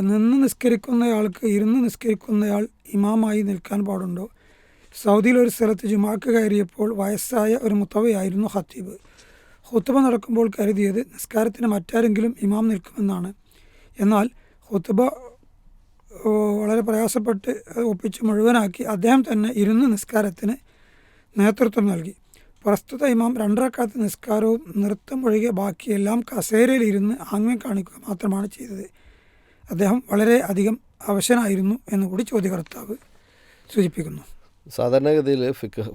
നിന്ന് നിസ്കരിക്കുന്നയാൾക്ക് ഇരുന്ന് നിസ്കരിക്കുന്നയാൾ ഇമാമായി നിൽക്കാൻ പാടുണ്ടോ? സൗദിയിൽ ഒരു സ്ഥലത്ത് ജുമാക്ക് കയറിയപ്പോൾ വയസ്സായ ഒരു മുത്തവയായിരുന്നു ഖത്തീബ്. ഖുത്ബ നടക്കുമ്പോൾ കരുതിയത് നിസ്കാരത്തിന് മറ്റാരെങ്കിലും ഇമാം നിൽക്കുമെന്നാണ്. എന്നാൽ ഖുത്ബ വളരെ പ്രയാസപ്പെട്ട് ഒപ്പിച്ച് മുഴുവനാക്കി അദ്ദേഹം തന്നെ ഇരുന്ന് നിസ്കാരത്തിന് നേതൃത്വം നൽകി. പ്രസ്തുത ഇമാം 2 റക്അത്ത് നിസ്കാരവും നൃത്തം ഒഴികെ ബാക്കിയെല്ലാം കസേരയിൽ ഇരുന്ന് ആംഗ്യം കാണിക്കുക മാത്രമാണ് ചെയ്തത്. അദ്ദേഹം വളരെ അധികം അവശനായിരുന്നു എന്നുകൂടി ചോദ്യകർത്താവ് സൂചിപ്പിക്കുന്നു. സാധാരണഗതിയിൽ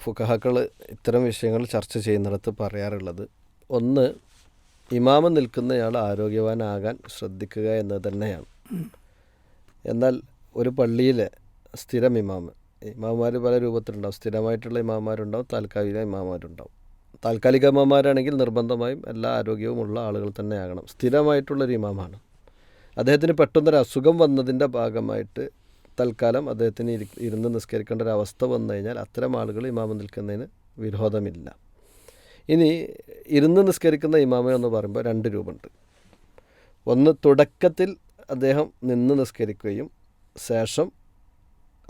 ഫുഖഹാക്കൾ ഇത്തരം വിഷയങ്ങൾ ചർച്ച ചെയ്യുന്നിടത്ത് പറയാറുള്ളത്, ഒന്ന്, ഇമാമ് നിൽക്കുന്നയാൾ ആരോഗ്യവാനാകാൻ ശ്രദ്ധിക്കുക എന്നത് തന്നെയാണ്. എന്നാൽ ഒരു പള്ളിയിലെ സ്ഥിരം ഇമാമാർ പല രൂപത്തിലുണ്ടാവും. സ്ഥിരമായിട്ടുള്ള ഇമാമാരുണ്ടാവും, താൽക്കാലിക ഇമാമാരുണ്ടാവും. താൽക്കാലിക ഇമാമാരാണെങ്കിൽ നിർബന്ധമായും എല്ലാ ആരോഗ്യവുമുള്ള ആളുകൾ തന്നെയാകണം. സ്ഥിരമായിട്ടുള്ളൊരു ഇമാമാണ്. അദ്ദേഹത്തിന് പെട്ടെന്നൊരു അസുഖം വന്നതിൻ്റെ ഭാഗമായിട്ട് തൽക്കാലം അദ്ദേഹത്തിന് ഇരുന്ന് നിസ്കരിക്കേണ്ട ഒരു അവസ്ഥ വന്നു കഴിഞ്ഞാൽ അത്തരം ആളുകൾ ഇമാമ നിൽക്കുന്നതിന് വിരോധമില്ല. ഇനി ഇരുന്ന് നിസ്കരിക്കുന്ന ഇമാമ എന്ന് പറയുമ്പോൾ 2 രൂപമുണ്ട്. ഒന്ന്, തുടക്കത്തിൽ അദ്ദേഹം നിന്ന് നിസ്കരിക്കുകയും ശേഷം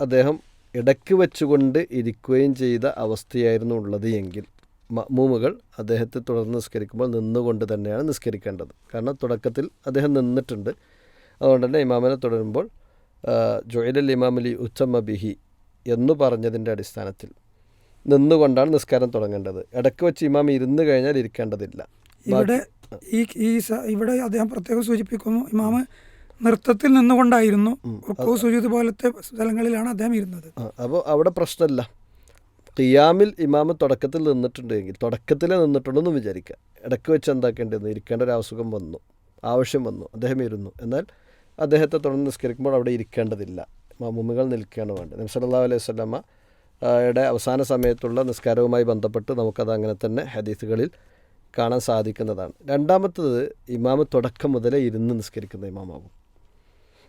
അദ്ദേഹം ഇടയ്ക്ക് വെച്ചുകൊണ്ട് ഇരിക്കുകയും ചെയ്ത അവസ്ഥയായിരുന്നു ഉള്ളത് എങ്കിൽ മഅ്മൂമുകൾ അദ്ദേഹത്തെ തുടർന്ന് നിസ്കരിക്കുമ്പോൾ നിന്നുകൊണ്ട് തന്നെയാണ് നിസ്കരിക്കേണ്ടത്. കാരണം തുടക്കത്തിൽ അദ്ദേഹം നിന്നിട്ടുണ്ട്. അതുകൊണ്ട് തന്നെ ഇമാമിനെ തുടരുമ്പോൾ ജുഇലൽ ഇമാമു ലിയുത്തമ്മ ബിഹി എന്ന് പറഞ്ഞതിൻ്റെ അടിസ്ഥാനത്തിൽ നിന്നുകൊണ്ടാണ് നിസ്കാരം തുടങ്ങേണ്ടത്. ഇടയ്ക്ക് വെച്ച് ഇമാം ഇരുന്ന് കഴിഞ്ഞാൽ ഇരിക്കേണ്ടതില്ല. ഇവിടെ അദ്ദേഹം പ്രത്യേകം സൂചിപ്പിക്കുന്നു, ഇമാമ് നൃത്തത്തിൽ നിന്നുകൊണ്ടായിരുന്നു, സുജൂദ് പോലത്തെ സ്ഥലങ്ങളിലാണ് അദ്ദേഹം ഇരുന്നത്. അപ്പോൾ അവിടെ പ്രശ്നമില്ല. ഖിയാമിൽ ഇമാമ് തുടക്കത്തിൽ നിന്നിട്ടുണ്ടെങ്കിൽ തുടക്കത്തിലേ നിന്നിട്ടുണ്ടെന്ന് വിചാരിക്കുക. ഇടയ്ക്ക് വെച്ച് എന്താക്കേണ്ടത്, ഇരിക്കേണ്ട ഒരു ആവശ്യം വന്നു, അദ്ദേഹം ഇരുന്നു. എന്നാൽ അദ്ദേഹത്തെ തുടർന്ന് നിസ്കരിക്കുമ്പോൾ അവിടെ ഇരിക്കേണ്ടതില്ല, മഅ്മൂമുകൾ നിൽക്കുകയാണ് വേണ്ടത്. നബി സല്ലല്ലാഹു അലൈഹി വസല്ലമ യുടെ അവസാന സമയത്തുള്ള നിസ്കാരവുമായി ബന്ധപ്പെട്ട് നമുക്കത് അങ്ങനെ തന്നെ ഹദീസുകളിൽ കാണാൻ സാധിക്കുന്നതാണ്. രണ്ടാമത്തത്, ഇമാമ് തുടക്കം മുതലേ ഇരുന്ന് നിസ്കരിക്കുന്ന ഇമാമാകും.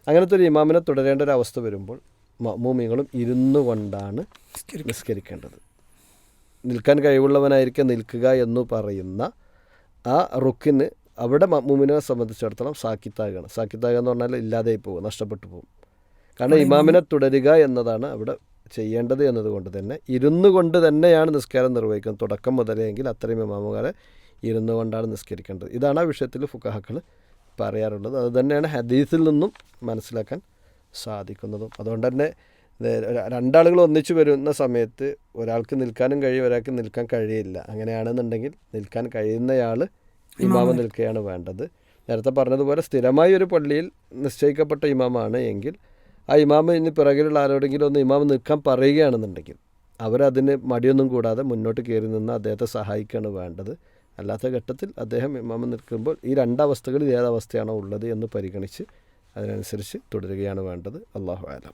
അങ്ങനത്തെ ഒരു ഇമാമിനെ തുടരേണ്ട ഒരു അവസ്ഥ വരുമ്പോൾ മഅ്മൂമികളും ഇരുന്നു കൊണ്ടാണ് നിസ്കരിക്കേണ്ടത്. നിൽക്കാൻ കഴിവുള്ളവനായിരിക്കും നിൽക്കുക എന്ന് പറയുന്ന ആ റുക്കിന് അവിടെ മഅ്മൂമിനെ സംബന്ധിച്ചിടത്തോളം സാക്കിത്താകുകയാണ്. സാക്കിത്താകുക എന്ന് പറഞ്ഞാൽ ഇല്ലാതെയായി പോകും, നഷ്ടപ്പെട്ടു പോകും. കാരണം ഇമാമിനെ തുടരുക എന്നതാണ് അവിടെ ചെയ്യേണ്ടത് എന്നതുകൊണ്ട് തന്നെ ഇരുന്നു കൊണ്ട് തന്നെയാണ് നിസ്കാരം നിർവഹിക്കുന്നത് തുടക്കം മുതലെങ്കിൽ അത്രയും ഇമാമുകളെ ഇരുന്നു കൊണ്ടാണ് നിസ്കരിക്കേണ്ടത്. ഇതാണ് ആ വിഷയത്തിൽ ഫുഖഹാക്കൾ പറയാറുള്ളത്. അത് തന്നെയാണ് ഹദീസിൽ നിന്നും മനസ്സിലാക്കാൻ സാധിക്കുന്നതും. അതുകൊണ്ട് തന്നെ 2 ആളുകൾ ഒന്നിച്ചു വരുന്ന സമയത്ത് ഒരാൾക്ക് നിൽക്കാനും കഴിയും, ഒരാൾക്ക് നിൽക്കാൻ കഴിയില്ല. അങ്ങനെയാണെന്നുണ്ടെങ്കിൽ നിൽക്കാൻ കഴിയുന്നയാൾ ഇമാമ നിൽക്കുകയാണ് വേണ്ടത്. നേരത്തെ പറഞ്ഞതുപോലെ സ്ഥിരമായി ഒരു പള്ളിയിൽ നിശ്ചയിക്കപ്പെട്ട ഇമാമാണ് എങ്കിൽ ആ ഇമാമ ഇനി പിറകിലുള്ള ആരോടെങ്കിലും ഒന്ന് ഇമാമ നിൽക്കാൻ പറയുകയാണെന്നുണ്ടെങ്കിൽ അവരതിന് മടിയൊന്നും കൂടാതെ മുന്നോട്ട് കയറി നിന്ന് അദ്ദേഹത്തെ സഹായിക്കുകയാണ് വേണ്ടത്. അല്ലാത്ത ഘട്ടത്തിൽ അദ്ദേഹം ഇമാമ നിൽക്കുമ്പോൾ ഈ 2 അവസ്ഥകളിൽ ഏതവസ്ഥയാണോ ഉള്ളത് എന്ന് പരിഗണിച്ച് അതിനനുസരിച്ച് തുടരുകയാണ് വേണ്ടത്. അല്ലാഹു അഅലം.